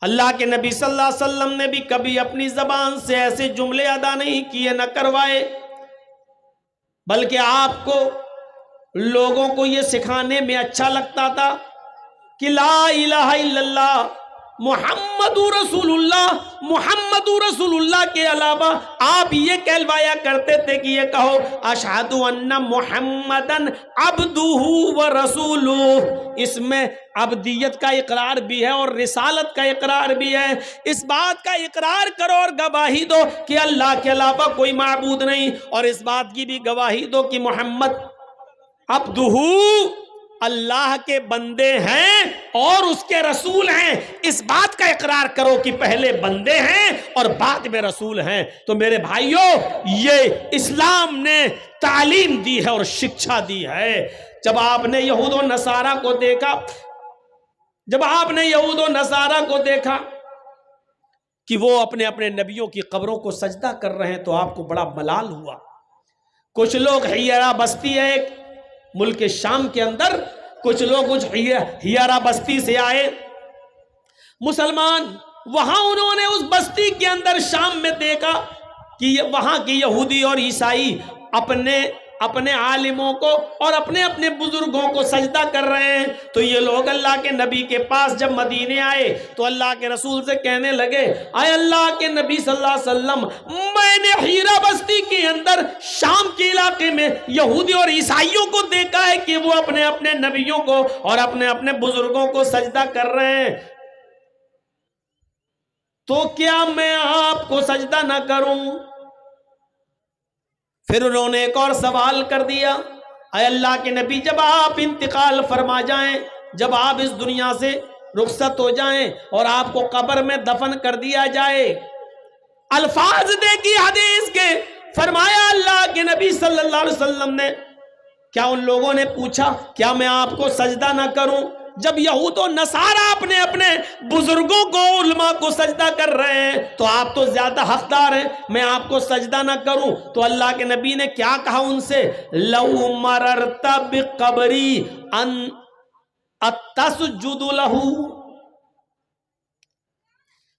اللہ کے نبی صلی اللہ علیہ وسلم نے بھی کبھی اپنی زبان سے ایسے جملے ادا نہیں کیے، نہ کروائے، بلکہ آپ کو لوگوں کو یہ سکھانے میں اچھا لگتا تھا کہ لا الہ الا اللہ محمد رسول اللہ، محمد رسول اللہ کے علاوہ آپ یہ کہلوایا کرتے تھے کہ یہ کہو اشہد ان محمدن عبدہ و رسولہ۔ اس میں عبدیت کا اقرار بھی ہے اور رسالت کا اقرار بھی ہے۔ اس بات کا اقرار کرو اور گواہی دو کہ اللہ کے علاوہ کوئی معبود نہیں، اور اس بات کی بھی گواہی دو کہ محمد عبدہ اللہ کے بندے ہیں اور اس کے رسول ہیں۔ اس بات کا اقرار کرو کہ پہلے بندے ہیں اور بعد میں رسول ہیں۔ تو میرے بھائیوں، یہ اسلام نے تعلیم دی ہے اور شکشا دی ہے۔ جب آپ نے یہود و نصارہ کو دیکھا، کہ وہ اپنے اپنے نبیوں کی قبروں کو سجدہ کر رہے ہیں، تو آپ کو بڑا ملال ہوا۔ کچھ لوگ حیرہ بستی ہے ایک ملک شام کے اندر، کچھ لوگ حیرہ بستی سے آئے مسلمان، وہاں انہوں نے اس بستی کے اندر شام میں دیکھا کہ وہاں کی یہودی اور عیسائی اپنے عالموں کو اور اپنے اپنے بزرگوں کو سجدہ کر رہے ہیں۔ تو یہ لوگ اللہ کے نبی کے پاس جب مدینے آئے تو اللہ کے رسول سے کہنے لگے، اے اللہ کے نبی صلی اللہ علیہ وسلم، میں نے حیرہ بستی کے اندر شام کے علاقے میں یہودی اور عیسائیوں کو دیکھا ہے کہ وہ اپنے اپنے نبیوں کو اور اپنے اپنے بزرگوں کو سجدہ کر رہے ہیں، تو کیا میں آپ کو سجدہ نہ کروں؟ پھر انہوں نے ایک اور سوال کر دیا، اے اللہ کے نبی، جب آپ انتقال فرما جائیں، جب آپ اس دنیا سے رخصت ہو جائیں اور آپ کو قبر میں دفن کر دیا جائے، الفاظ دیکھی حدیث کے، فرمایا اللہ کے نبی صلی اللہ علیہ وسلم نے، کیا ان لوگوں نے پوچھا کیا میں آپ کو سجدہ نہ کروں؟ جب یہود و نصارہ اپنے اپنے بزرگوں کو، علماء کو سجدہ کر رہے ہیں تو آپ تو زیادہ حقدار ہیں، میں آپ کو سجدہ نہ کروں؟ تو اللہ کے نبی نے کیا کہا ان سے؟ لَوْ مَرَرْتَ بِقَبْرِي أَنْ أَتَسْجُدُ لَهُ،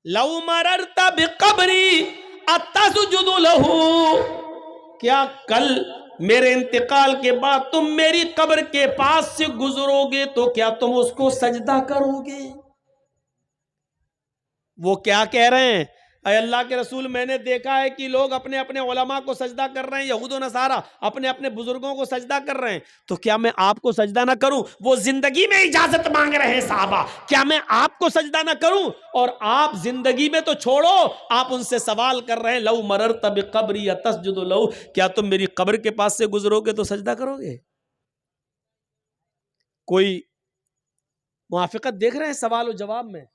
لَوْ مَرَرْتَ بِقَبْرِي أَتَسْجُدُ لَهُ، کیا کل میرے انتقال کے بعد تم میری قبر کے پاس سے گزرو گے تو کیا تم اس کو سجدہ کرو گے؟ وہ کیا کہہ رہے ہیں؟ اے اللہ کے رسول، میں نے دیکھا ہے کہ لوگ اپنے اپنے علماء کو سجدہ کر رہے ہیں، یہود و نصارہ اپنے اپنے بزرگوں کو سجدہ کر رہے ہیں، تو کیا میں آپ کو سجدہ نہ کروں؟ وہ زندگی میں اجازت مانگ رہے ہیں صحابہ، کیا میں آپ کو سجدہ نہ کروں؟ اور آپ زندگی میں تو چھوڑو، آپ ان سے سوال کر رہے ہیں، لو مررت بقبری تسجد لو، کیا تم میری قبر کے پاس سے گزرو گے تو سجدہ کرو گے؟ کوئی موافقت دیکھ رہے ہیں سوال و جواب میں؟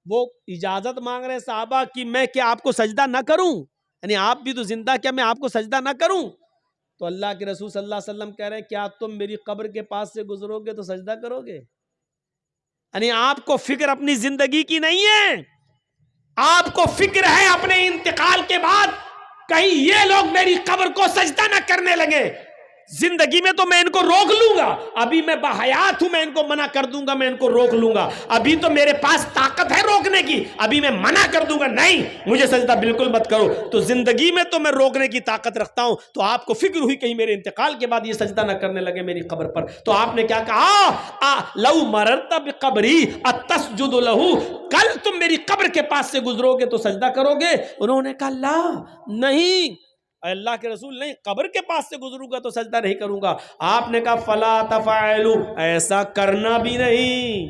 وہ اجازت مانگ رہے ہیں صحابہ کہ میں کیا آپ کو سجدہ نہ کروں، یعنی آپ بھی تو زندہ، کیا میں آپ کو سجدہ نہ کروں؟ تو اللہ کے رسول صلی اللہ علیہ وسلم کہہ رہے ہیں، کیا تم میری قبر کے پاس سے گزرو گے تو سجدہ کرو گے؟ یعنی آپ کو فکر اپنی زندگی کی نہیں ہے، آپ کو فکر ہے اپنے انتقال کے بعد کہیں یہ لوگ میری قبر کو سجدہ نہ کرنے لگے۔ زندگی میں تو میں ان کو روک لوں گا، ابھی میں باحیات ہوں، میں ان کو منع کر دوں گا، میں ان کو روک لوں گا، ابھی تو میرے پاس طاقت ہے روکنے کی، ابھی میں منع کر دوں گا، نہیں مجھے سجدہ بالکل مت کرو، تو زندگی میں تو میں روکنے کی طاقت رکھتا ہوں، تو آپ کو فکر ہوئی کہیں میرے انتقال کے بعد یہ سجدہ نہ کرنے لگے میری قبر پر، تو آپ نے کیا کہا؟ لو مررت بقبری اتسجد لہو، کل تم میری قبر کے پاس سے گزرو گے تو سجدہ کرو گے؟ انہوں نے کہا لا، نہیں اے اللہ کے رسول، نہیں، قبر کے پاس سے گزروں گا تو سجدہ نہیں کروں گا۔ آپ نے کہا فلا تفعلوا، ایسا کرنا بھی نہیں۔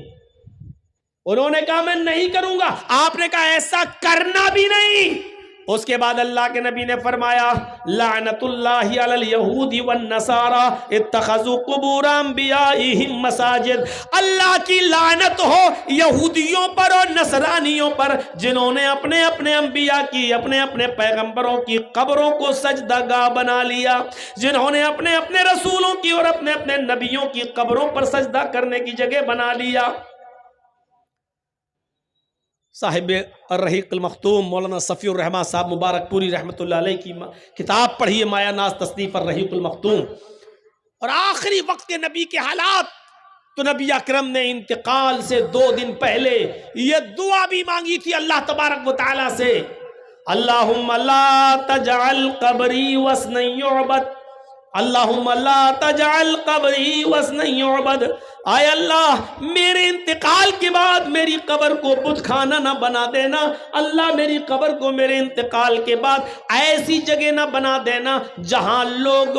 انہوں نے کہا میں نہیں کروں گا، آپ نے کہا ایسا کرنا بھی نہیں۔ اس کے بعد اللہ کے نبی نے فرمایا لعنت اللہ علی الیہود والنصارى اتخذوا قبور انبیائہم مساجد، اللہ کی لعنت ہو یہودیوں پر اور نصرانیوں پر جنہوں نے اپنے اپنے انبیاء کی، اپنے اپنے پیغمبروں کی قبروں کو سجدہ گاہ بنا لیا، جنہوں نے اپنے اپنے رسولوں کی اور اپنے اپنے نبیوں کی قبروں پر سجدہ کرنے کی جگہ بنا لیا۔ صاحب الرحیق المختوم مولانا صفی الرحمٰن صاحب مبارک پوری رحمۃ اللہ علیہ کی کتاب پڑھیے مایہ ناز تصنیف الرحیق المختوم، اور آخری وقت کے نبی کے حالات تو نبی اکرم نے انتقال سے 2 دن پہلے یہ دعا بھی مانگی تھی اللہ تبارک و تعالیٰ سے، اللہم لا تجعل قبری وثنا یعبد، اللہم لا تجعل قبری وثنا یعبد، آئے اللہ میرے انتقال کے بعد میری قبر کو بت خانہ نہ بنا دینا، اللہ میری قبر کو میرے انتقال کے بعد ایسی جگہ نہ بنا دینا جہاں لوگ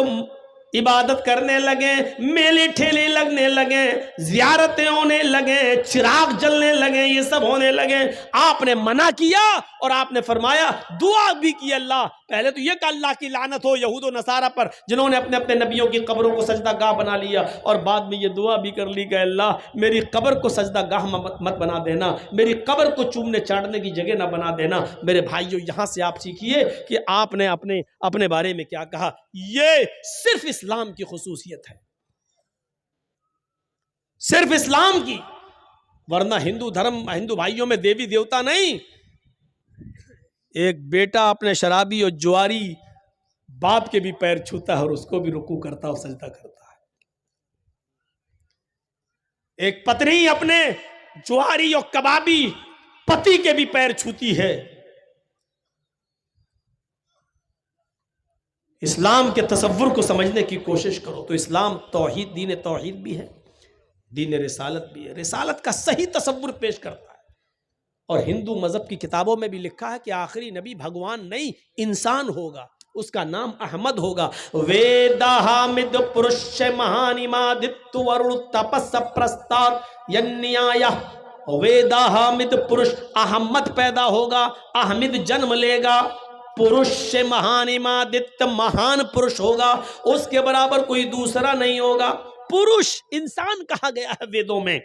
عبادت کرنے لگیں، میلے ٹھیلے لگنے لگیں، زیارتیں ہونے لگیں، چراغ جلنے لگیں، یہ سب ہونے لگیں۔ آپ نے منع کیا اور آپ نے فرمایا، دعا بھی کی اللہ، پہلے تو یہ کہ اللہ کی لعنت ہو یہود و نصارہ پر جنہوں نے اپنے اپنے نبیوں کی قبروں کو سجدہ گاہ بنا لیا، اور بعد میں یہ دعا بھی کر لی کہ اللہ میری قبر کو سجدہ گاہ مت بنا دینا، میری قبر کو چومنے چاٹنے کی جگہ نہ بنا دینا۔ میرے بھائیو، یہاں سے آپ سیکھیے کہ آپ نے اپنے بارے میں کیا کہا۔ یہ صرف اسلام کی خصوصیت ہے، صرف اسلام کی، ورنہ ہندو بھائیوں میں دیوی دیوتا نہیں۔ ایک بیٹا اپنے شرابی اور جواری باپ کے بھی پیر چھوتا ہے اور اس کو بھی رکوع کرتا اور سجدہ کرتا ہے۔ ایک پتنی اپنے جواری اور کبابی پتی کے بھی پیر چھوتی ہے۔ اسلام کے تصور کو سمجھنے کی کوشش کرو تو اسلام توحید، دین توحید بھی ہے، دین رسالت بھی ہے، رسالت کا صحیح تصور پیش کرتا ہے۔ اور ہندو مذہب کی کتابوں میں بھی لکھا ہے کہ آخری نبی بھگوان نہیں انسان ہوگا، اس کا نام احمد ہوگا۔ ویداہامد پرش مہانیمادت ورڑ تپس پرستار ینیایہ، ویداہامد پرش، احمد پیدا ہوگا، احمد جنم لے گا، پرش مہانیمادت، مہان پرش ہوگا، اس کے برابر کوئی دوسرا نہیں ہوگا۔ پرش انسان کہا گیا ہے ویدوں میں،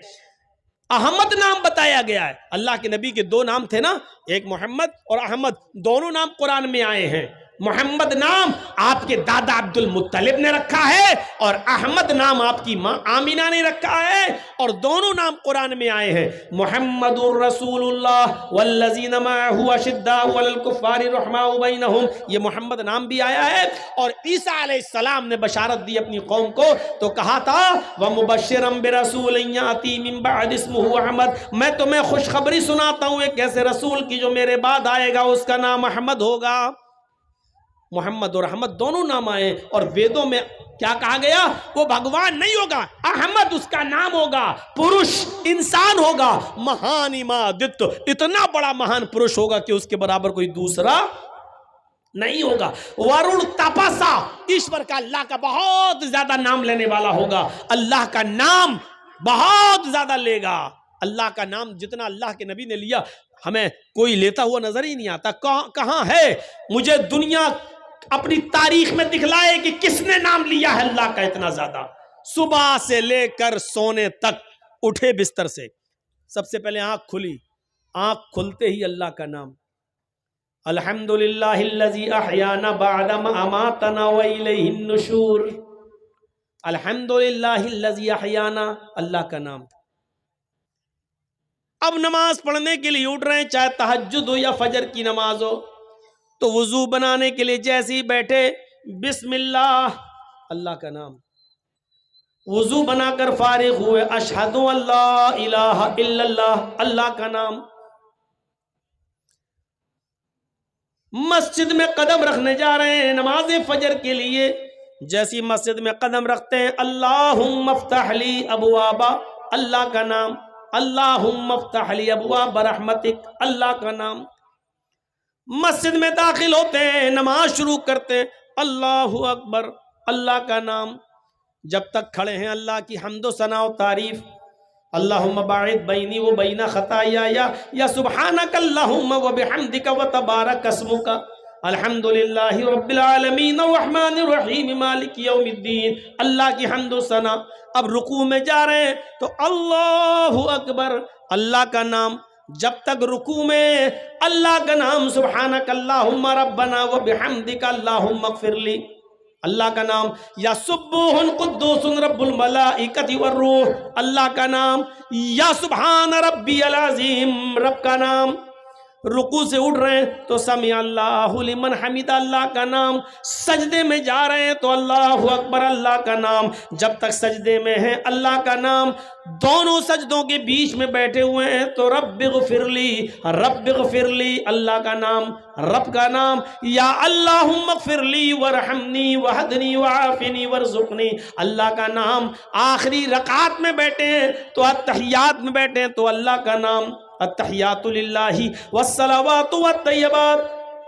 احمد نام بتایا گیا ہے۔ اللہ کے نبی کے 2 نام تھے نا، ایک محمد اور احمد، دونوں نام قرآن میں آئے ہیں۔ محمد نام آپ کے دادا عبد المطلب نے رکھا ہے اور احمد نام آپ کی ماں آمینہ نے رکھا ہے، اور دونوں نام قرآن میں آئے ہیں۔ محمد الرسول اللہ والذین معہ اشداء علی الکفار رحماء بینہم، یہ محمد نام بھی آیا ہے۔ اور عیسیٰ علیہ السلام نے بشارت دی اپنی قوم کو تو کہا تھا وَمُبَشِّرًا بِرَسُولٍ يَأْتِي مِن بَعْدِ اسْمُهُ احمد، میں تمہیں خوشخبری سناتا ہوں ایک ایسے رسول کی جو میرے بعد آئے گا، اس کا نام احمد ہوگا۔ محمد اور احمد دونوں نام آئے، اور ویدوں میں کیا کہا گیا؟ وہ بھگوان نہیں ہوگا، احمد اس کا نام ہوگا، پرش انسان ہوگا، مہانیمادت اتنا بڑا مہان پرش ہوگا کہ اس کے برابر کوئی دوسرا نہیں ہوگا۔ ورڑ تپسا، ایشور کا، اللہ کا بہت زیادہ نام لینے والا ہوگا، اللہ کا نام بہت زیادہ لے گا۔ اللہ کا نام جتنا اللہ کے نبی نے لیا ہمیں کوئی لیتا ہوا نظر ہی نہیں آتا۔ کہاں ہے؟ مجھے دنیا اپنی تاریخ میں دکھلائے کہ کس نے نام لیا ہے اللہ کا اتنا زیادہ۔ صبح سے لے کر سونے تک، اٹھے بستر سے سب سے پہلے آنکھ کھلی، آنکھ کھلتے ہی اللہ کا نام، الحمدللہ الذی احیانا بعد ما اماتنا والیہ النشور، الحمدللہ الذی احیانا، اللہ کا نام۔ اب نماز پڑھنے کے لیے اٹھ رہے ہیں، چاہے تہجد ہو یا فجر کی نماز ہو، تو وضو بنانے کے لیے جیسے ہی بیٹھے بسم اللہ، اللہ کا نام، وضو بنا کر فارغ ہوئے اشہد ان لا الہ الا اللہ، اللہ کا نام۔ مسجد میں قدم رکھنے جا رہے ہیں نماز فجر کے لیے، جیسی مسجد میں قدم رکھتے ہیں اللہم افتح لی ابوابا، اللہ کا نام، اللہم افتح لی ابواب رحمتک، اللہ کا نام۔ مسجد میں داخل ہوتے ہیں، نماز شروع کرتے ہیں، اللہ اکبر، اللہ کا نام۔ جب تک کھڑے ہیں اللہ کی حمد و ثنا و تعریف، اللہم باعد بینی و بین خطایا یا سبحانک اللہم و بحمدک و تبارک اسمک، الحمدللہ رب العالمین الرحمن الرحیم مالک یوم الدین، اللہ کی حمد و ثنا۔ اب رکوع میں جا رہے ہیں تو اللہ اکبر، اللہ کا نام۔ جب تک رکوع میں اللہ کا نام، سبحانک اللہم ربنا و بحمدک اللہم اغفر لی، اللہ کا نام۔ یا سبوح قدوس رب الملائکۃ والروح، اللہ کا نام۔ یا سبحان ربی العظیم، رب کا نام۔ رکوع سے اٹھ رہے ہیں تو سمیع اللہ لمن حمید اللہ کا نام، سجدے میں جا رہے ہیں تو اللہ اکبر اللہ کا نام، جب تک سجدے میں ہیں اللہ کا نام، دونوں سجدوں کے بیچ میں بیٹھے ہوئے ہیں تو رب اغفر لی اللہ کا نام، رب کا نام، یا اللہم اغفر لی ورحمنی وحدنی وعافنی ورزقنی اللہ کا نام، آخری رکعت میں بیٹھے ہیں تو التحیات میں بیٹھے ہیں تو اللہ کا نام، التحیات للہ والصلوات والطیبات،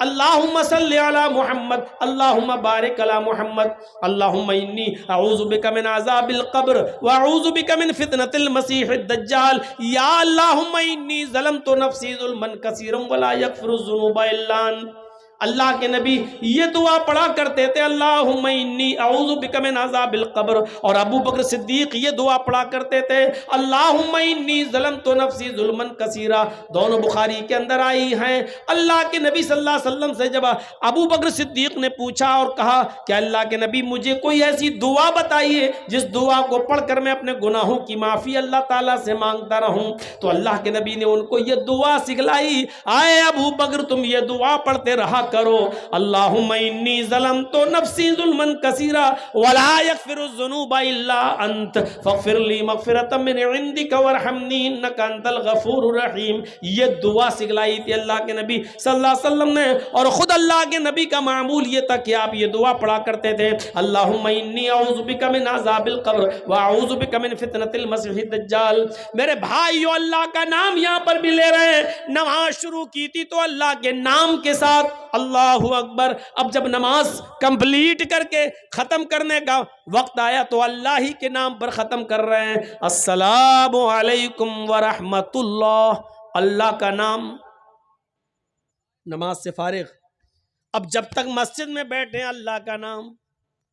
اللہم صلی علی محمد اللہم بارک علی محمد، اللہم انی اعوذ بک من عذاب القبر واعوذ بک من فتنة المسیح الدجال، یا اللہم انی ظلمت نفسی ظلما کثیرا ولا یغفر الذنوب الا انت۔ اللہ کے نبی یہ دعا پڑھا کرتے تھے اللہم انی اعوذ بک من عذاب القبر، اور ابو بکر صدیق یہ دعا پڑھا کرتے تھے اللہم انی ظلمت نفسی ظلما کثیرا، دونوں بخاری کے اندر آئی ہیں۔ اللہ کے نبی صلی اللہ علیہ وسلم سے جب ابو بکر صدیق نے پوچھا اور کہا کہ اللہ کے نبی مجھے کوئی ایسی دعا بتائیے جس دعا کو پڑھ کر میں اپنے گناہوں کی معافی اللہ تعالیٰ سے مانگتا رہوں، تو اللہ کے نبی نے ان کو یہ دعا سکھلائی، آئے ابو بکر تم یہ دعا پڑھتے رہا کرو، اللہم انی ظلمت نفسی ظلما کثیرا ولا یغفر الذنوب الا انت فاغفر لی مغفرۃ من عندک وارحمنی انک انت الغفور الرحیم۔ یہ دعا سکھلائی تھی اللہ کے نبی صلی اللہ علیہ وسلم نے، اور خود اللہ کے نبی کا معمول یہ تھا کہ آپ یہ دعا پڑھا کرتے تھے اللہم انی اعوذ بک من عذاب القبر واعوذ بک من فتنۃ المسیح الدجال۔ میرے بھائیو اللہ کا نام یہاں پر بھی لے رہے ہیں، نماز شروع کی تھی تو اللہ کے نام کے ساتھ اللہ اکبر، اب جب نماز کمپلیٹ کر کے ختم کرنے کا وقت آیا تو اللہ ہی کے نام پر ختم کر رہے ہیں، السلام علیکم ورحمت اللہ، اللہ کا نام۔ نماز سے فارغ اب جب تک مسجد میں بیٹھے ہیں اللہ کا نام،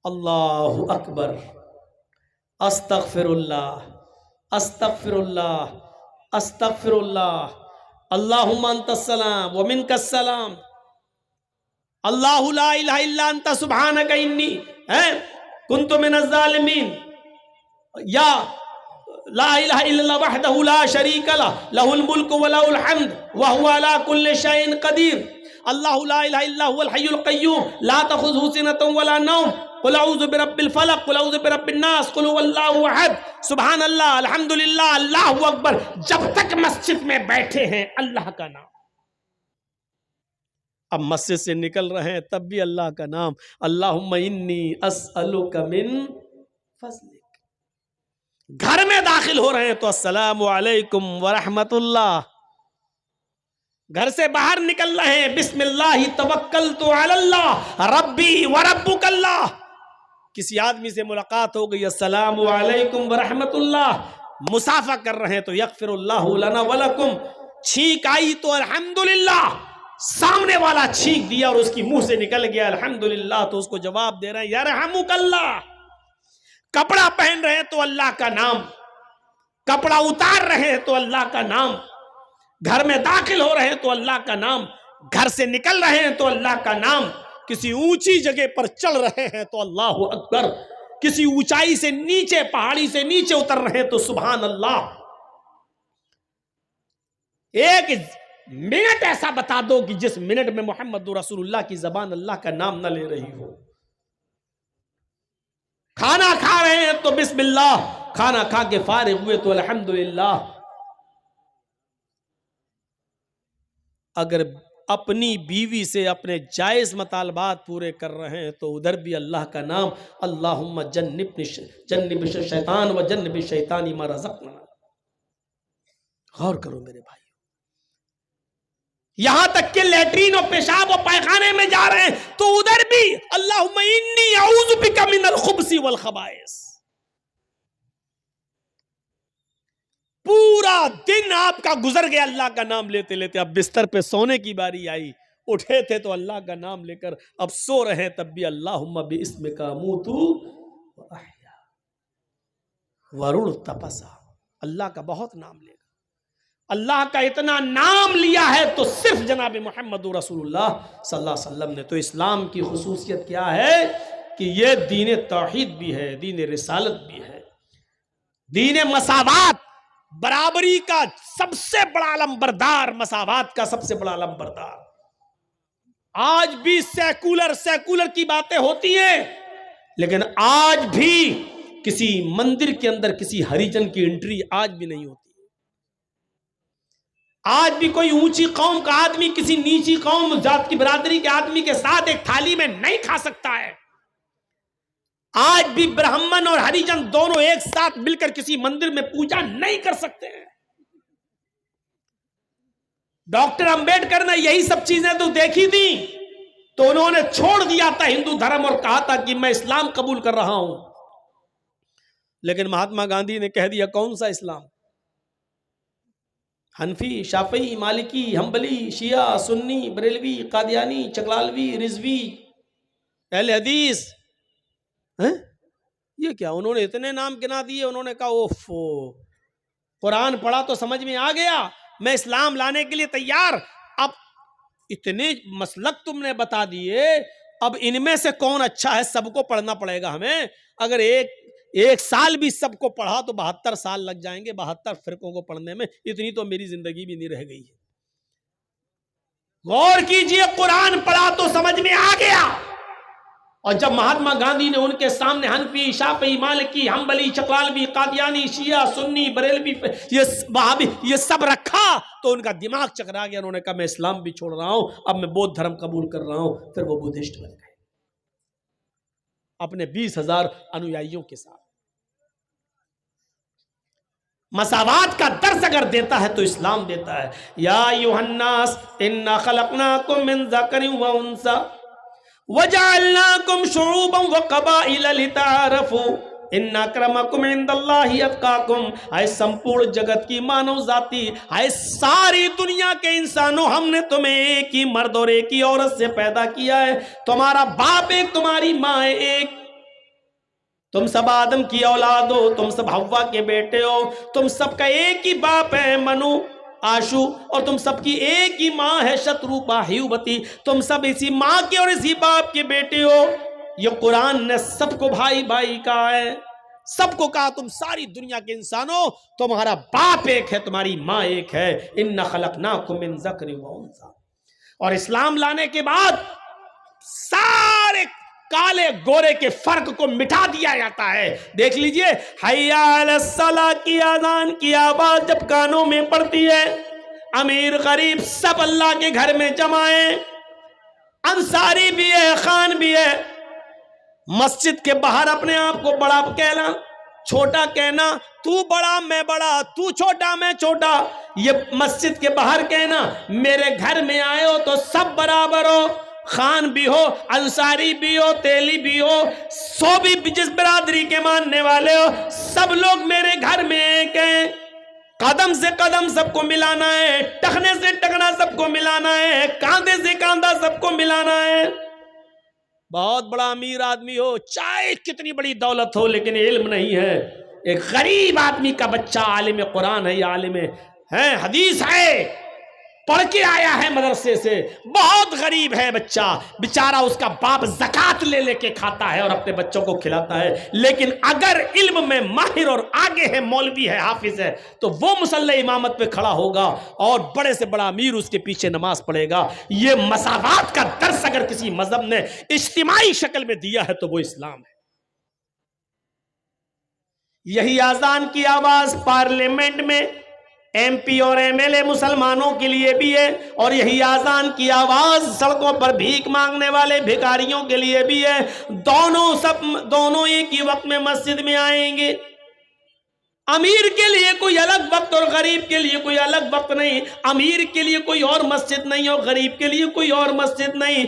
اللہ اکبر، استغفر اللہ استغفر اللہ استغفر اللہ، اللہم انت السلام ومنک السلام، اللہ لا الہ الا انت سبحانک انی کنت من الظالمین، یا لا الہ الا اللہ وحدہ لا شریک لہ لہ الملک ولہ الحمد وہو علی کل شیء قدیر، اللہ لا الہ الا هو الحی القیوم لا تأخذہ سنۃ ولا نوم، قل اعوذ برب الفلق قل اعوذ برب الناس قل هو اللہ احد، سبحان اللہ الحمدللہ اللہ اکبر، جب تک مسجد میں بیٹھے ہیں اللہ کا نام۔ اب مسجد سے نکل رہے ہیں تب بھی اللہ کا نام، اللہم انی اسألک من فضلک، گھر میں داخل ہو رہے ہیں تو السلام علیکم ورحمت اللہ، گھر سے باہر نکل رہے ہیں بسم اللہ توکلت علی اللہ ربی وربک اللہ، کسی آدمی سے ملاقات ہو گئی السلام علیکم ورحمت اللہ، مصافحہ کر رہے ہیں تو یغفر اللہ لنا ولکم، چھینک آئی تو الحمدللہ، سامنے والا چھینک دیا اور اس کی منہ سے نکل گیا الحمدللہ تو اس کو جواب دے رہے ہیں یرحمک اللہ، کپڑا پہن رہے ہیں تو اللہ کا نام، کپڑا اتار رہے ہیں تو اللہ کا نام، گھر میں داخل ہو رہے ہیں تو اللہ کا نام، گھر سے نکل رہے ہیں تو اللہ کا نام، کسی اونچی جگہ پر چڑھ رہے ہیں تو اللہ اکبر، کسی اونچائی سے نیچے پہاڑی سے نیچے اتر رہے ہیں تو سبحان اللہ۔ ایک منٹ ایسا بتا دو کہ جس منٹ میں محمد رسول اللہ کی زبان اللہ کا نام نہ لے رہی ہو۔ کھانا کھا رہے ہیں تو بسم اللہ، کھانا کھا کے فارغ ہوئے تو الحمدللہ۔ اگر اپنی بیوی سے اپنے جائز مطالبات پورے کر رہے ہیں تو ادھر بھی اللہ کا نام، اللہم جنب الشیطان و جنب الشیطان ما رزقنا۔ غور کرو میرے بھائی، یہاں تک کہ لیٹرین اور پیشاب و پائخانے میں جا رہے ہیں تو ادھر بھی اللہم انی اعوذ بک من الخبث والخبائث۔ پورا دن آپ کا گزر گیا اللہ کا نام لیتے لیتے، اب بستر پہ سونے کی باری آئی، اٹھے تھے تو اللہ کا نام لے کر اب سو رہے تب بھی اللہم باسمک اموت واحیا ورڑ تپسا، اللہ کا بہت نام لے گا۔ اللہ کا اتنا نام لیا ہے تو صرف جناب محمد رسول اللہ صلی اللہ علیہ وسلم نے۔ تو اسلام کی خصوصیت کیا ہے کہ یہ دین توحید بھی ہے، دین رسالت بھی ہے، دین مساوات برابری کا سب سے بڑا علمبردار، مساوات کا سب سے بڑا علمبردار. آج بھی سیکولر کی باتیں ہوتی ہیں، لیکن آج بھی کسی مندر کے اندر کسی ہریجن کی انٹری آج بھی نہیں ہوتی. آج بھی کوئی اونچی قوم کا آدمی کسی نیچی قوم ذات کی برادری کے آدمی کے ساتھ ایک تھالی میں نہیں کھا سکتا ہے. آج بھی برہمن اور ہریجن دونوں ایک ساتھ مل کر کسی مندر میں پوجا نہیں کر سکتے ہیں. ڈاکٹر امبیڈکر نے یہی سب چیزیں تو دیکھی تھی، تو انہوں نے چھوڑ دیا تھا ہندو دھرم اور کہا تھا کہ میں اسلام قبول کر رہا ہوں. لیکن مہاتما گاندھی نے کہہ دیا کون سا اسلام؟ حنفی، شافعی، مالکی، حنبلی، شیعہ، سنی، بریلوی، قادیانی، چکلالوی، رضوی، اہل حدیث. یہ کیا؟ انہوں نے اتنے نام گنا دیے. انہوں نے کہا اوفو، قرآن پڑھا تو سمجھ میں آ گیا، میں اسلام لانے کے لیے تیار. اب اتنے مسلک تم نے بتا دیے، اب ان میں سے کون اچھا ہے؟ سب کو پڑھنا پڑے گا ہمیں. اگر ایک سال بھی سب کو پڑھا تو 72 سال لگ جائیں گے 72 فرقوں کو پڑھنے میں. اتنی تو میری زندگی بھی نہیں رہ گئی ہے. غور کیجئے، قرآن پڑھا تو سمجھ میں آ گیا. اور جب مہاتما گاندھی نے ان کے سامنے حنفی، شافعی، مالکی، حنبلی، چکلالوی، قادیانی، شیعہ، سنی، بریلوی، یہ سب رکھا تو ان کا دماغ چکرا گیا. انہوں نے کہا میں اسلام بھی چھوڑ رہا ہوں، اب میں بودھ دھرم قبول کر رہا ہوں. پھر وہ بدھسٹ بن گئے اپنے 20,000 انویائیوں کے ساتھ. مساوات کا درس اگر دیتا ہے تو اسلام دیتا ہے. یا ایھا الناس انا خلقناکم من ذکر و انثی وجعلناکم شعوبا وقبائل لتعارفوا ان اکرمکم عند اللہ اتقاکم. اے سمپورن جگت کی مانو ذاتی، اے ساری دنیا کے انسانوں، ہم نے تمہیں ایک ہی مرد اور ایک ہی عورت سے پیدا کیا ہے. تمہارا باپ ایک، تمہاری ماں ایک. تم سب آدم کی اولاد ہو، تم سب حوا کے بیٹے ہو. تم سب کا ایک ہی باپ ہے منو آشو، اور تم سب کی ایک ہی ماں ہے شتروپا ہیوبتی. تم سب اسی ماں کے اور اسی باپ کے بیٹے ہو. یہ قرآن نے سب کو بھائی بھائی کہا ہے. سب کو کہا تم ساری دنیا کے انسانوں، تمہارا باپ ایک ہے، تمہاری ماں ایک ہے. انا خلقناکم من ذکر و انثی. اور اسلام لانے کے بعد سارے کالے گورے کے فرق کو مٹا دیا جاتا ہے. دیکھ لیجئے، حی علی الصلاۃ کی اذان کی آواز جب کانوں میں پڑتی ہے، امیر غریب سب اللہ کے گھر میں جمع ہیں. انصاری بھی ہے، خان بھی ہے. مسجد کے باہر اپنے آپ کو بڑا کہنا، چھوٹا کہنا، تو بڑا میں بڑا، تو چھوٹا میں چھوٹا. یہ مسجد کے باہر کہنا. میرے گھر میں آئے ہو تو سب برابر ہو، خان بھی ہو، انصاری بھی ہو، تیلی بھی ہو، سو بھی جس برادری کے ماننے والے ہو، سب لوگ میرے گھر میں ایک ہیں. قدم سے قدم سب کو ملانا ہے، ٹخنے سے ٹخنا سب کو ملانا ہے، کاندھے سے کاندھا سب کو ملانا ہے. بہت بڑا امیر آدمی ہو، چاہے کتنی بڑی دولت ہو، لیکن علم نہیں ہے. ایک غریب آدمی کا بچہ عالم قرآن ہے یا عالم حدیث ہے، پڑھ کے آیا ہے مدرسے سے، بہت غریب ہے بچہ بیچارہ، اس کا باپ زکوٰۃ لے لے کے کھاتا ہے اور اپنے بچوں کو کھلاتا ہے. لیکن اگر علم میں ماہر اور آگے ہے، مولوی ہے، حافظ ہے، تو وہ مصلی امامت پہ کھڑا ہوگا اور بڑے سے بڑا امیر اس کے پیچھے نماز پڑھے گا. یہ مساوات کا درس اگر کسی مذہب نے اجتماعی شکل میں دیا ہے تو وہ اسلام ہے. یہی اذان کی آواز پارلیمنٹ میں ایم پی اور ایم ایل اے مسلمانوں کے لیے بھی ہے، اور یہی اذان کی آواز سڑکوں پر بھیک مانگنے والے بھکاریوں کے لیے بھی ہے. دونوں ایک ہی وقت میں مسجد میں آئیں گے. امیر کے لیے کوئی الگ وقت اور غریب کے لیے کوئی الگ وقت نہیں. امیر کے لیے کوئی اور مسجد نہیں اور غریب کے لیے کوئی اور مسجد نہیں.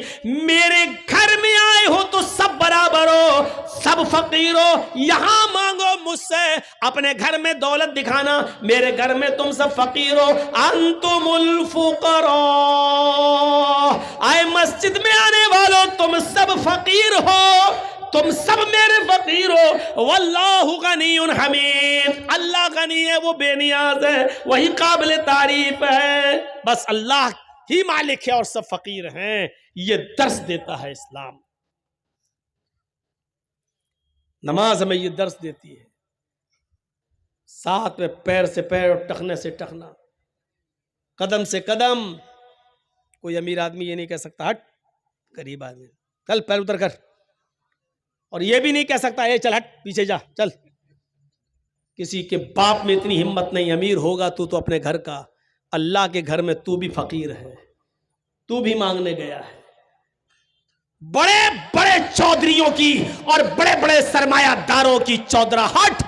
میرے گھر میں آئے ہو تو سب برابر ہو، سب فقیر ہو. یہاں مانگو مجھ سے، اپنے گھر میں دولت دکھانا، میرے گھر میں تم سب فقیر ہو. انتم الفقراء، آئے مسجد میں آنے والوں تم سب فقیر ہو، تم سب میرے فقیر ہو. واللہ غنی حمید، اللہ غنی ہے، وہ بے نیاز ہے، وہی قابل تعریف ہے. بس اللہ ہی مالک ہے اور سب فقیر ہیں. یہ درس دیتا ہے اسلام. نماز ہمیں یہ درس دیتی ہے. ساتھ میں پیر سے پیر اور ٹخنے سے ٹخنا، قدم سے قدم. کوئی امیر آدمی یہ نہیں کہہ سکتا ہٹ غریب آدمی چل پیر اتر کر، اور یہ بھی نہیں کہہ سکتا اے چل ہٹ پیچھے جا چل. کسی کے باپ میں اتنی ہمت نہیں. امیر ہوگا تو اپنے گھر کا، اللہ کے گھر میں تو بھی فقیر ہے، تو بھی مانگنے گیا ہے. بڑے بڑے چودھریوں کی اور بڑے بڑے سرمایہ داروں کی چودراہٹ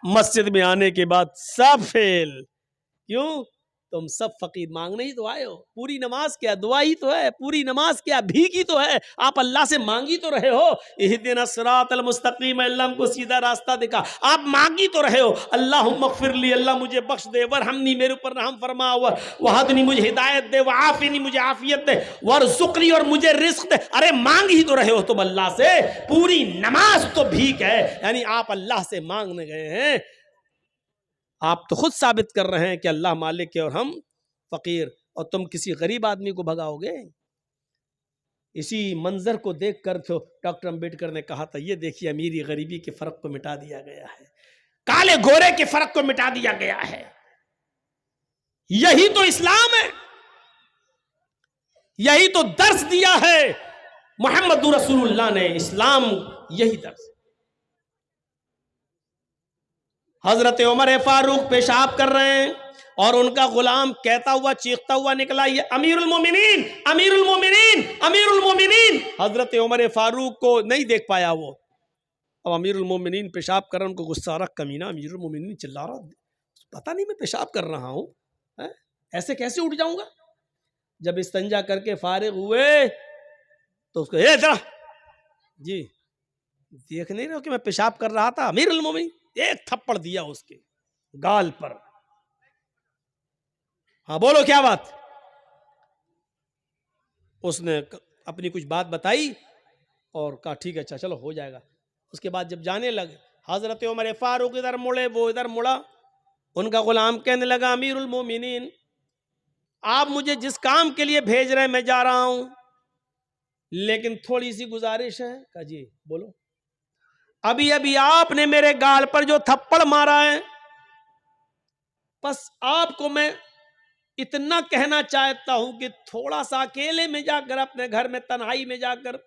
مسجد میں آنے کے بعد سب فیل. کیوں؟ تم سب فقیر مانگنے ہی تو آئے ہو. پوری نماز کیا دعا ہی تو ہے، پوری نماز کیا بھیک ہی تو ہے. آپ اللہ سے مانگی تو رہے ہو اہدنا الصراط المستقیم، اللہ ہم کو سیدھا راستہ دکھا. آپ مانگی تو رہے ہو اللہم اغفر لی، اللہ مجھے بخش دے، ورحمنی میرے اوپر رحم فرما، وہدنی مجھے ہدایت دے، وعافنی مجھے عافیت دے، وارزقنی اور مجھے رزق دے. ارے مانگ ہی تو رہے ہو تم اللہ سے. پوری نماز تو بھیک ہے، یعنی آپ اللہ سے مانگنے گئے ہیں. آپ تو خود ثابت کر رہے ہیں کہ اللہ مالک ہے اور ہم فقیر، اور تم کسی غریب آدمی کو بھگاؤ گے. اسی منظر کو دیکھ کر تو ڈاکٹر امبیڈکر نے کہا تھا یہ دیکھیے امیری غریبی کے فرق کو مٹا دیا گیا ہے، کالے گورے کے فرق کو مٹا دیا گیا ہے. یہی تو اسلام ہے، یہی تو درس دیا ہے محمد رسول اللہ نے. اسلام یہی درس. حضرت عمر فاروق پیشاب کر رہے ہیں اور ان کا غلام کہتا ہوا چیختا ہوا نکلا یہ امیر المومنین امیر المومنین امیر المومنین. حضرت عمر فاروق کو نہیں دیکھ پایا وہ. اب امیر المومنین پیشاب کر رہے ہیں، ان کو غصہ آ رہا، کمینہ امیر المومنین چلا رہا، پتہ نہیں میں پیشاب کر رہا ہوں، ایسے کیسے اٹھ جاؤں گا. جب استنجا کر کے فارغ ہوئے تو اس کو اے ذرا جی دیکھ نہیں رہے کہ میں پیشاب کر رہا تھا امیر المومنین. ایک تھپڑ دیا اس کے گال پر. ہاں بولو کیا بات. اس نے اپنی کچھ بات بتائی اور کہا ٹھیک ہے اچھا چلو ہو جائے گا. اس کے بعد جب جانے لگے حضرت عمر فاروق ادھر مڑے وہ ادھر مڑا. ان کا غلام کہنے لگا امیر المومنین آپ مجھے جس کام کے لیے بھیج رہے ہیں میں جا رہا ہوں، لیکن تھوڑی سی گزارش ہے. کہا جی بولو. ابھی ابھی آپ نے میرے گال پر جو تھپڑ مارا ہے، بس آپ کو میں اتنا کہنا چاہتا ہوں کہ تھوڑا سا اکیلے میں جا کر اپنے گھر میں تنہائی میں جا کر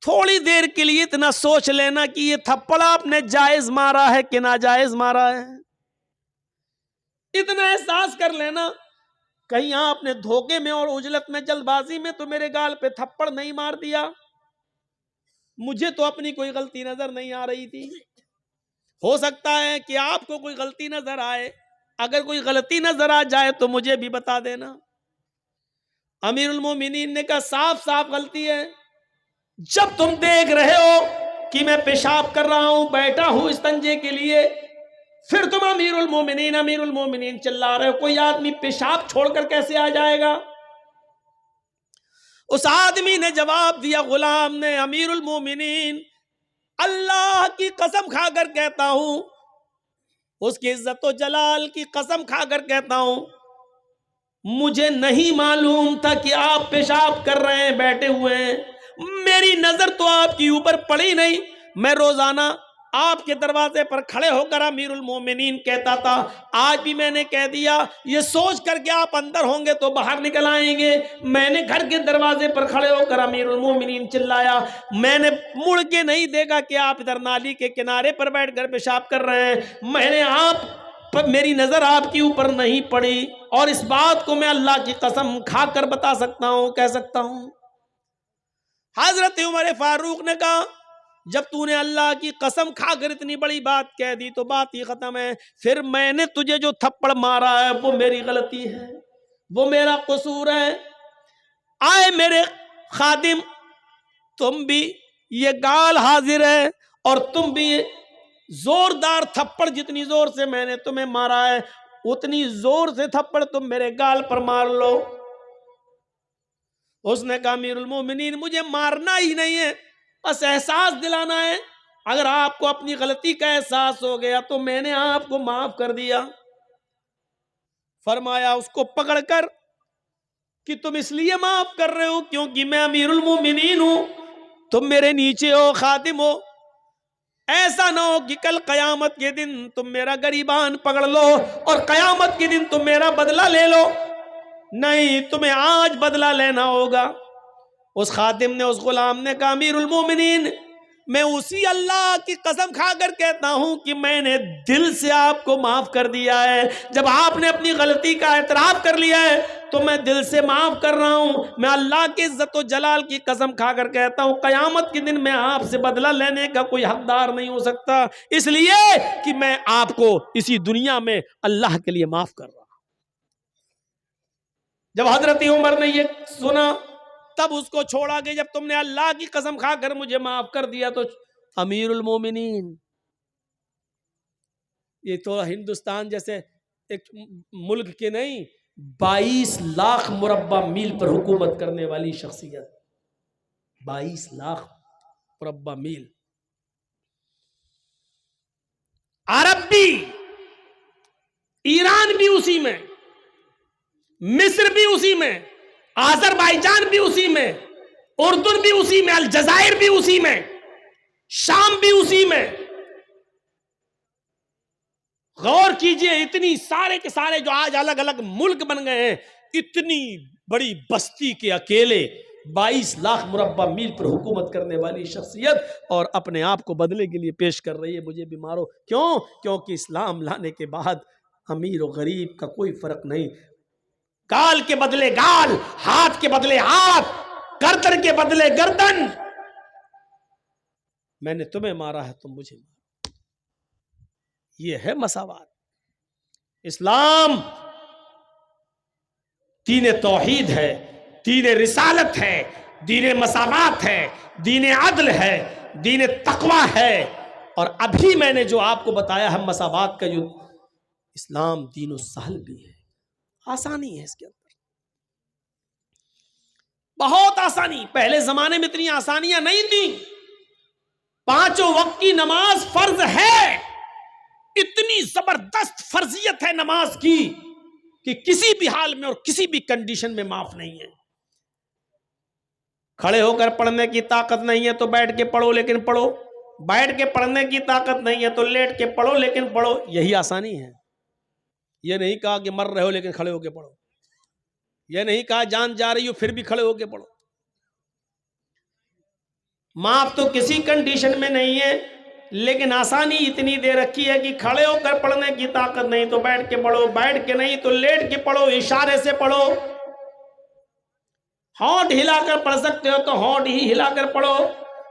تھوڑی دیر کے لیے اتنا سوچ لینا کہ یہ تھپڑ آپ نے جائز مارا ہے کہ ناجائز مارا ہے. اتنا احساس کر لینا کہیں آپ نے دھوکے میں اور اجلت میں جلد بازی میں تو میرے گال پہ تھپڑ نہیں مار دیا. مجھے تو اپنی کوئی غلطی نظر نہیں آ رہی تھی. ہو سکتا ہے کہ آپ کو کوئی غلطی نظر آئے. اگر کوئی غلطی نظر آ جائے تو مجھے بھی بتا دینا. امیر المومنین نے کہا صاف صاف غلطی ہے. جب تم دیکھ رہے ہو کہ میں پیشاب کر رہا ہوں، بیٹھا ہوں استنجے کے لیے، پھر تم امیر المومنین چلا رہے ہو. کوئی آدمی پیشاب چھوڑ کر کیسے آ جائے گا؟ اس آدمی نے جواب دیا غلام نے امیر المومنین اللہ کی قسم کھا کر کہتا ہوں، اس کی عزت و جلال کی قسم کھا کر کہتا ہوں، مجھے نہیں معلوم تھا کہ آپ پیشاب کر رہے ہیں بیٹھے ہوئے ہیں. میری نظر تو آپ کی اوپر پڑی نہیں. میں روزانہ آپ کے دروازے پر کھڑے ہو کر امیر المومنین کہتا تھا. آج بھی میں نے کہہ دیا یہ سوچ کر کہ آپ اندر ہوں گے تو باہر نکل آئیں گے. میں نے گھر کے دروازے پر کھڑے ہو کر امیر المومنین چلایا. میں نے مڑ کے نہیں دیکھا کہ آپ ادھر نالی کے کنارے پر بیٹھ کر پیشاب کر رہے ہیں. میں نے آپ پر میری نظر آپ کے اوپر نہیں پڑی، اور اس بات کو میں اللہ کی قسم کھا کر بتا سکتا ہوں، کہہ سکتا ہوں. حضرت عمر فاروق نے کہا جب تو نے اللہ کی قسم کھا کر اتنی بڑی بات کہہ دی تو بات ہی ختم ہے. پھر میں نے تجھے جو تھپڑ مارا ہے وہ میری غلطی ہے، وہ میرا قصور ہے. آئے میرے خادم، تم بھی یہ گال حاضر ہے اور تم بھی زوردار تھپڑ، جتنی زور سے میں نے تمہیں مارا ہے اتنی زور سے تھپڑ تم میرے گال پر مار لو. اس نے کہا امیر المومنین مجھے مارنا ہی نہیں ہے، بس احساس دلانا ہے. اگر آپ کو اپنی غلطی کا احساس ہو گیا تو میں نے آپ کو معاف کر دیا. فرمایا اس کو پکڑ کر کہ تم اس لیے معاف کر رہے ہو کیونکہ میں امیر المومنین ہوں، تم میرے نیچے ہو، خادم ہو. ایسا نہ ہو کہ کل قیامت کے دن تم میرا گریبان پکڑ لو اور قیامت کے دن تم میرا بدلہ لے لو. نہیں، تمہیں آج بدلہ لینا ہوگا. اس خادم نے، اس غلام نے کہا امیر المومنین، میں اسی اللہ کی قسم کھا کر کہتا ہوں کہ میں نے دل سے آپ کو معاف کر دیا ہے. جب آپ نے اپنی غلطی کا اعتراف کر لیا ہے تو میں دل سے معاف کر رہا ہوں. میں اللہ کی عزت و جلال کی قسم کھا کر کہتا ہوں قیامت کے دن میں آپ سے بدلہ لینے کا کوئی حقدار نہیں ہو سکتا، اس لیے کہ میں آپ کو اسی دنیا میں اللہ کے لیے معاف کر رہا ہوں. جب حضرت عمر نے یہ سنا تب اس کو چھوڑا کہ جب تم نے اللہ کی قسم کھا کر مجھے معاف کر دیا تو امیر المومنین. یہ تو ہندوستان جیسے ایک ملک کے نہیں، 22 لاکھ مربع میل پر حکومت کرنے والی شخصیت. 22 لاکھ مربع میل. عرب بھی، ایران بھی اسی میں، مصر بھی اسی میں، آذربائیجان بھی اسی میں، اردن بھی اسی میں، الجزائر بھی اسی میں، شام بھی اسی میں. غور کیجئے، اتنی سارے کے سارے جو آج الگ الگ ملک بن گئے ہیں، اتنی بڑی بستی کے اکیلے 22 لاکھ مربع میل پر حکومت کرنے والی شخصیت اور اپنے آپ کو بدلے کے لیے پیش کر رہی ہے مجھے بھی مارو. کیوں؟ کیونکہ اسلام لانے کے بعد امیر و غریب کا کوئی فرق نہیں. گال کے بدلے گال، ہاتھ کے بدلے ہاتھ، گردن کے بدلے گردن. میں نے تمہیں مارا ہے، تم مجھے مارو. یہ ہے مساوات. اسلام دین توحید ہے، دین رسالت ہے، دین مساوات ہے، دین عدل ہے، دین تقوی ہے. اور ابھی میں نے جو آپ کو بتایا ہے مساوات کا، جو اسلام دین السہل بھی ہے. آسانی ہے اس کے اندر، بہت آسانی. پہلے زمانے میں اتنی آسانیاں نہیں تھیں. 5 وقت کی نماز فرض ہے. اتنی زبردست فرضیت ہے نماز کی کہ کسی بھی حال میں اور کسی بھی کنڈیشن میں معاف نہیں ہے. کھڑے ہو کر پڑھنے کی طاقت نہیں ہے تو بیٹھ کے پڑھو لیکن پڑھو. بیٹھ کے پڑھنے کی طاقت نہیں ہے تو لیٹ کے پڑھو لیکن پڑھو. یہی آسانی ہے. یہ نہیں کہا کہ مر رہے ہو لیکن کھڑے ہو کے پڑھو. یہ نہیں کہا جان جا رہی ہو پھر بھی کھڑے ہو کے پڑھو. معاف تو کسی کنڈیشن میں نہیں ہے، لیکن آسانی اتنی دے رکھی ہے کہ کھڑے ہو کر پڑھنے کی طاقت نہیں تو بیٹھ کے پڑھو، بیٹھ کے نہیں تو لیٹ کے پڑھو، اشارے سے پڑھو. ہونٹ ہلا کر پڑھ سکتے ہو تو ہونٹ ہی ہلا کر پڑھو.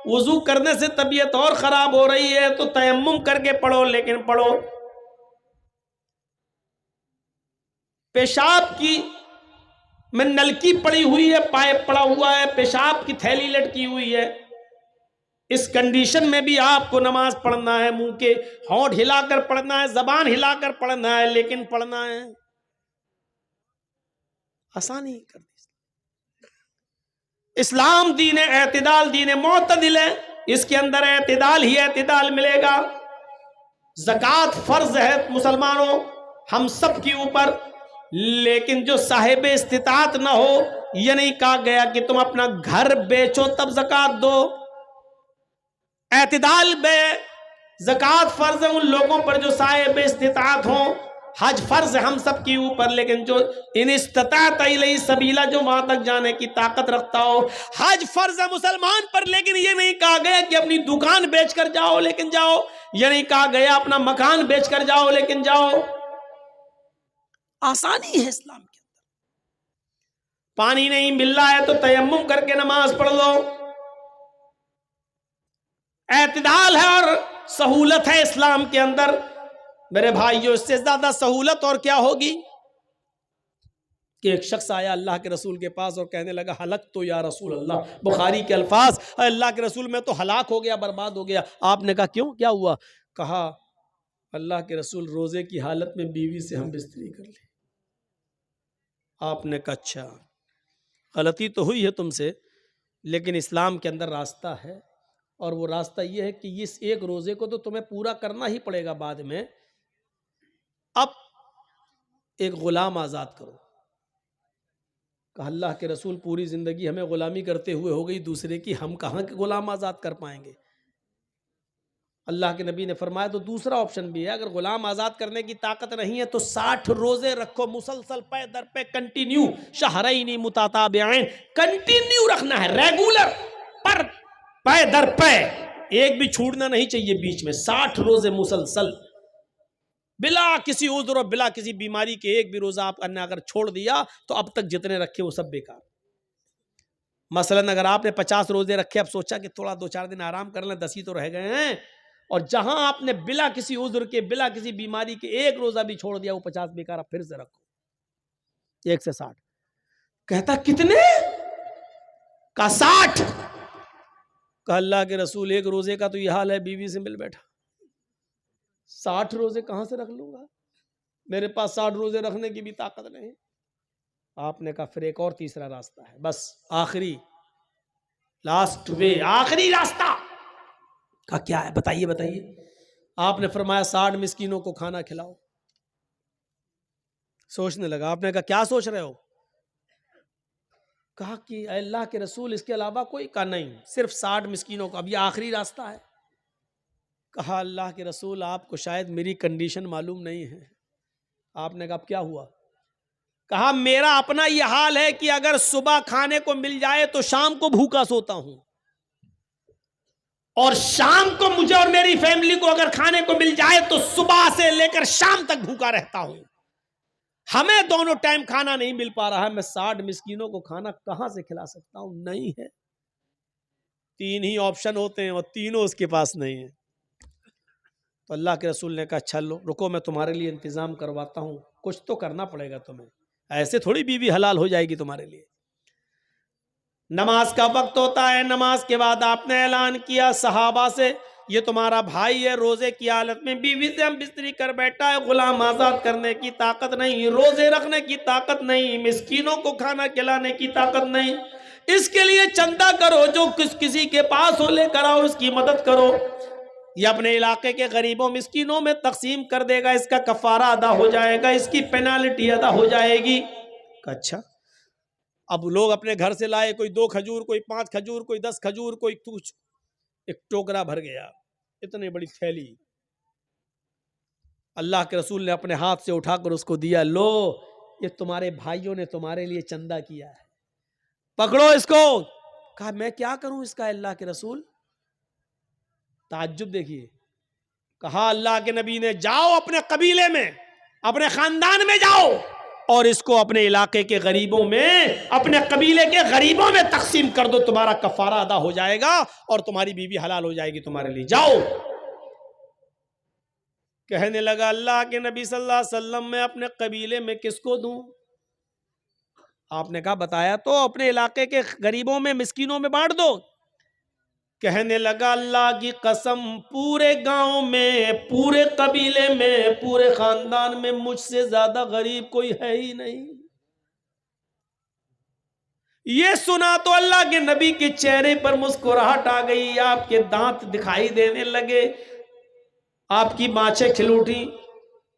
وضو کرنے سے طبیعت اور خراب ہو رہی ہے تو تیمم کر کے پڑھو لیکن پڑھو. پیشاب کی میں نلکی پڑی ہوئی ہے، پائپ پڑا ہوا ہے، پیشاب کی تھیلی لٹکی ہوئی ہے، اس کنڈیشن میں بھی آپ کو نماز پڑھنا ہے. منہ کے ہونٹ ہلا کر پڑھنا ہے، زبان ہلا کر پڑھنا ہے لیکن پڑھنا ہے. آسانی کر دی. اسلام دین اعتدال، دین معتدل ہے. اس کے اندر اعتدال ہی اعتدال ملے گا. زکوٰۃ فرض ہے مسلمانوں ہم سب کے اوپر، لیکن جو صاحب استطاعت نہ ہو، یہ نہیں کہا گیا کہ تم اپنا گھر بیچو تب زکوٰۃ دو. اعتدال بے. زکوٰۃ فرض ہے ان لوگوں پر جو صاحب استطاعت ہوں. حج فرض ہے ہم سب کے اوپر، لیکن جو ان استطاعت الیہ سبیلا، جو وہاں تک جانے کی طاقت رکھتا ہو. حج فرض ہے مسلمان پر، لیکن یہ نہیں کہا گیا کہ اپنی دکان بیچ کر جاؤ لیکن جاؤ. یہ نہیں کہا گیا اپنا مکان بیچ کر جاؤ لیکن جاؤ. آسانی ہے اسلام کے اندر. پانی نہیں مل رہا ہے تو تیمم کر کے نماز پڑھ لو. اعتدال ہے اور سہولت ہے اسلام کے اندر. میرے بھائیو، اس سے زیادہ سہولت اور کیا ہوگی کہ ایک شخص آیا اللہ کے رسول کے پاس اور کہنے لگا ہلک تو یا رسول اللہ. بخاری کے الفاظ، اللہ کے رسول میں تو ہلاک ہو گیا، برباد ہو گیا. آپ نے کہا کیوں، کیا ہوا؟ کہا اللہ کے رسول روزے کی حالت میں بیوی سے ہم بستری کر لیں. آپ نے کہا اچھا، غلطی تو ہوئی ہے تم سے، لیکن اسلام کے اندر راستہ ہے، اور وہ راستہ یہ ہے کہ اس ایک روزے کو تو تمہیں پورا کرنا ہی پڑے گا بعد میں. اب ایک غلام آزاد کرو. کہا اللہ کے رسول پوری زندگی ہمیں غلامی کرتے ہوئے ہو گئی دوسرے کی، ہم کہاں کے غلام آزاد کر پائیں گے. اللہ کے نبی نے فرمایا تو دوسرا آپشن بھی ہے، اگر غلام آزاد کرنے کی طاقت نہیں ہے تو 60 روزے رکھو مسلسل پے در پہ کنٹینیو، شہرین متتابعین، کنٹینیو رکھنا ہے، ریگولر پر پے در پے، ایک بھی چھوڑنا نہیں چاہیے بیچ میں، 60 روزے مسلسل بلا کسی عذر اور بلا کسی بیماری کے، ایک بھی روزہ آپ نے اگر چھوڑ دیا تو اب تک جتنے رکھے وہ سب بیکار۔ مثلا اگر آپ نے 50 روزے رکھے، اب سوچا کہ تھوڑا 2-4 دن آرام کر لیں، 10 ہی تو رہ گئے ہیں، اور جہاں آپ نے بلا کسی عذر کے بلا کسی بیماری کے ایک روزہ بھی چھوڑ دیا، وہ 50 بیکار، اب پھر سے رکھو 1 سے 60۔ کہتا کتنے کا 60؟ کہ اللہ کے رسول ایک روزے کا تو یہ حال ہے، بیوی سے مل بیٹھا، 60 روزے کہاں سے رکھ لوں گا، میرے پاس 60 روزے رکھنے کی بھی طاقت نہیں۔ آپ نے کہا پھر ایک اور تیسرا راستہ ہے، بس آخری لاسٹ وے، آخری راستہ۔ کہا کیا ہے، بتائیے بتائیے۔ آپ نے فرمایا 60 مسکینوں کو کھانا کھلاؤ۔ سوچنے لگا، آپ نے کہا کیا سوچ رہے ہو؟ کہا کہ اے اللہ کے رسول اس کے علاوہ کوئی؟ کہا نہیں، صرف 60 مسکینوں کو، اب یہ آخری راستہ ہے۔ کہا اللہ کے رسول آپ کو شاید میری کنڈیشن معلوم نہیں ہے۔ آپ نے کہا اب کیا ہوا؟ کہا میرا اپنا یہ حال ہے کہ اگر صبح کھانے کو مل جائے تو شام کو بھوکا سوتا ہوں، اور شام کو مجھے اور میری فیملی کو اگر کھانے کو مل جائے تو صبح سے لے کر شام تک بھوکا رہتا ہوں۔ ہمیں دونوں ٹائم کھانا نہیں مل پا رہا ہے، میں 60 مسکینوں کو کھانا کہاں سے کھلا سکتا ہوں؟ نہیں ہے۔ 3 ہی آپشن ہوتے ہیں اور تینوں اس کے پاس نہیں ہیں۔ تو اللہ کے رسول نے کہا چلو رکو، میں تمہارے لیے انتظام کرواتا ہوں، کچھ تو کرنا پڑے گا تمہیں، ایسے تھوڑی بیوی حلال ہو جائے گی تمہارے لیے۔ نماز کا وقت ہوتا ہے، نماز کے بعد آپ نے اعلان کیا صحابہ سے، یہ تمہارا بھائی ہے، روزے کی حالت میں بیوی سے ہم بستری کر بیٹھا ہے، غلام آزاد کرنے کی طاقت نہیں، روزے رکھنے کی طاقت نہیں، مسکینوں کو کھانا کھلانے کی طاقت نہیں، اس کے لیے چندہ کرو، جو کسی کے پاس ہو لے کر آؤ، اس کی مدد کرو، یہ اپنے علاقے کے غریبوں مسکینوں میں تقسیم کر دے گا، اس کا کفارہ ادا ہو جائے گا، اس کی پینالٹی ادا ہو جائے گی۔ اچھا، اب لوگ اپنے گھر سے لائے، کوئی 2 کھجور، کوئی 5 کھجور، کوئی 10 کھجور، کوئی کچھ، ایک ٹوکرا بھر گیا، اتنی بڑی تھیلی۔ اللہ کے رسول نے اپنے ہاتھ سے اٹھا کر اس کو دیا، لو یہ تمہارے بھائیوں نے تمہارے لیے چندہ کیا ہے، پکڑو اس کو۔ کہا میں کیا کروں اس کا اللہ کے رسول؟ تعجب دیکھیے، کہا اللہ کے نبی نے جاؤ اپنے قبیلے میں، اپنے خاندان میں جاؤ، اور اس کو اپنے علاقے کے غریبوں میں، اپنے قبیلے کے غریبوں میں تقسیم کر دو، تمہارا کفارہ ادا ہو جائے گا اور تمہاری بیوی حلال ہو جائے گی تمہارے لیے، جاؤ۔ کہنے لگا اللہ کے نبی صلی اللہ علیہ وسلم میں اپنے قبیلے میں کس کو دوں؟ آپ نے کہا بتایا تو، اپنے علاقے کے غریبوں میں مسکینوں میں بانٹ دو۔ کہنے لگا اللہ کی قسم پورے گاؤں میں، پورے قبیلے میں، پورے خاندان میں مجھ سے زیادہ غریب کوئی ہے ہی نہیں۔ یہ سنا تو اللہ کے نبی کے چہرے پر مسکراہٹ آ گئی، آپ کے دانت دکھائی دینے لگے، آپ کی بانچیں کھل اٹھی،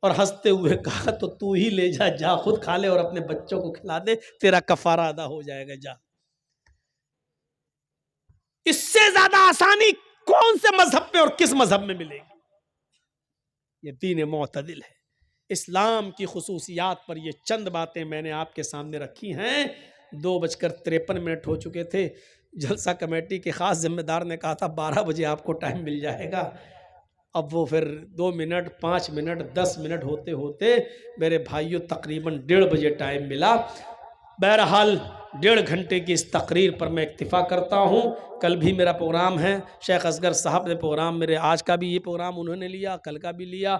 اور ہنستے ہوئے کہا تو ہی لے جا، جا خود کھا لے اور اپنے بچوں کو کھلا دے، تیرا کفارہ ادا ہو جائے گا، جا۔ اس سے زیادہ آسانی کون سے مذہب پہ اور کس مذہب میں ملے گی؟ یہ دین معتدل ہے۔ اسلام کی خصوصیات پر یہ چند باتیں میں نے آپ کے سامنے رکھی ہیں۔ 2:53 ہو چکے تھے، جلسہ کمیٹی کے خاص ذمہ دار نے کہا تھا 12 بجے آپ کو ٹائم مل جائے گا، اب وہ پھر 2 منٹ 5 منٹ 10 منٹ ہوتے ہوتے میرے بھائیوں تقریباً 1:30 بجے ٹائم ملا۔ بہرحال 1.5 گھنٹے کی اس تقریر پر میں اکتفا کرتا ہوں۔ کل بھی میرا پروگرام ہے، شیخ اصغر صاحب نے پروگرام میرے، آج کا بھی یہ پروگرام انہوں نے لیا، کل کا بھی لیا۔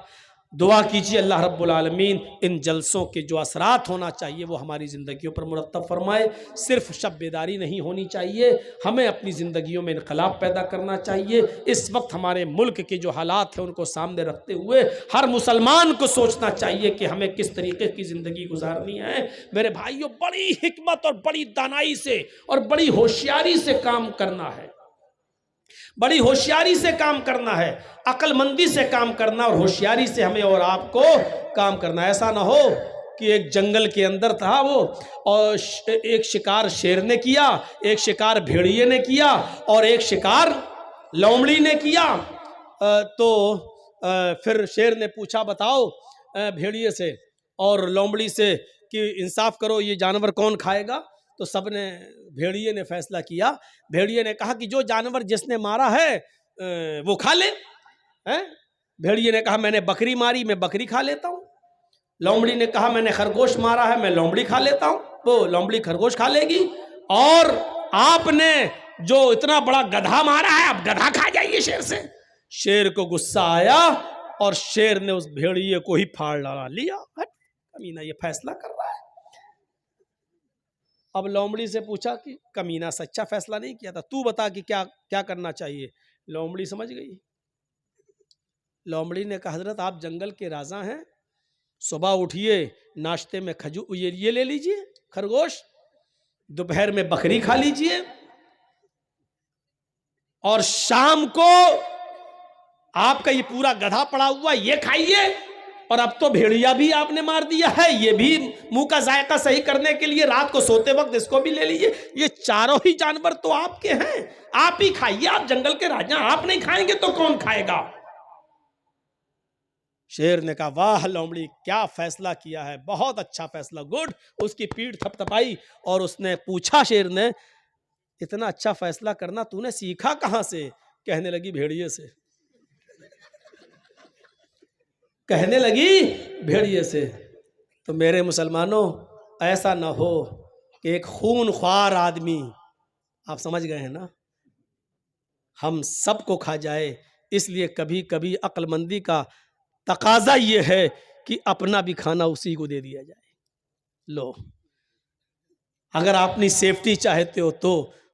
دعا کیجیے اللہ رب العالمین ان جلسوں کے جو اثرات ہونا چاہیے وہ ہماری زندگیوں پر مرتب فرمائے۔ صرف شب بیداری نہیں ہونی چاہیے، ہمیں اپنی زندگیوں میں انقلاب پیدا کرنا چاہیے۔ اس وقت ہمارے ملک کے جو حالات ہیں ان کو سامنے رکھتے ہوئے ہر مسلمان کو سوچنا چاہیے کہ ہمیں کس طریقے کی زندگی گزارنی ہے۔ میرے بھائیوں، بڑی حکمت اور بڑی دانائی سے اور بڑی ہوشیاری سے کام کرنا ہے، بڑی ہوشیاری سے کام کرنا ہے، عقل مندی سے کام کرنا اور ہوشیاری سے ہمیں اور آپ کو کام کرنا۔ ایسا نہ ہو کہ ایک جنگل کے اندر تھا وہ، اور ایک شکار شیر نے کیا، ایک شکار بھیڑیے نے کیا، اور ایک شکار لومڑی نے کیا، تو پھر شیر نے پوچھا بتاؤ بھیڑیے سے اور لومڑی سے کہ انصاف کرو یہ جانور کون کھائے گا؟ تو سب نے بھیڑیے نے فیصلہ کیا. بھیڑیے نے کہا کہ جو جانور جس نے مارا ہے وہ کھا لے. بھیڑیے نے کہا میں نے بکری ماری، میں بکری کھا لیتا ہوں. لومڑی نے کہا میں نے خرگوش مارا ہے، میں لومڑی کھا لیتا ہوں. وہ لومڑی خرگوش کھا لے گی. اور آپ نے جو اتنا بڑا گدھا مارا ہے اب گدھا کھا جائیے شیر سے. شیر کو غصہ آیا اور شیر نے اس بھیڑیے کو ہی پھاڑ ڈالا. لیا کمینہ یہ فیصلہ کر رہا ہے. اب لومڑی سے پوچھا کہ کمینہ سچا فیصلہ نہیں کیا تھا، تو بتا کہ کیا کرنا چاہیے. لومڑی سمجھ گئی. لومڑی نے کہا حضرت آپ جنگل کے راجا ہیں، صبح اٹھیے ناشتے میں کھجور یہ لے لیجئے خرگوش، دوپہر میں بکری کھا لیجئے، اور شام کو آپ کا یہ پورا گدھا پڑا ہوا یہ کھائیے، اور اب تو بھیڑیا بھی آپ نے مار دیا ہے، یہ بھی منہ کا ذائقہ صحیح کرنے کے لیے رات کو سوتے وقت اس کو بھی لے لیجئے. یہ چاروں ہی جانور تو آپ کے ہیں، آپ ہی کھائیے، آپ جنگل کے راجا، آپ نہیں کھائیں گے تو کون کھائے گا؟ شیر نے کہا واہ لومڑی کیا فیصلہ کیا ہے، بہت اچھا فیصلہ، گڈ. اس کی پیٹھ تھپ تھپائی اور اس نے پوچھا شیر نے اتنا اچھا فیصلہ کرنا تو نے سیکھا کہاں سے؟ کہنے لگی بھیڑیے سے. کہنے لگی بھیڑیے سے. تو میرے مسلمانوں ایسا نہ ہو کہ ایک خون خوار آدمی، آپ سمجھ گئے ہیں نا، ہم سب کو کھا جائے. اس لیے کبھی کبھی عقل مندی کا تقاضا یہ ہے کہ اپنا بھی کھانا اسی کو دے دیا جائے. لو اگر آپ اپنی سیفٹی چاہتے ہو تو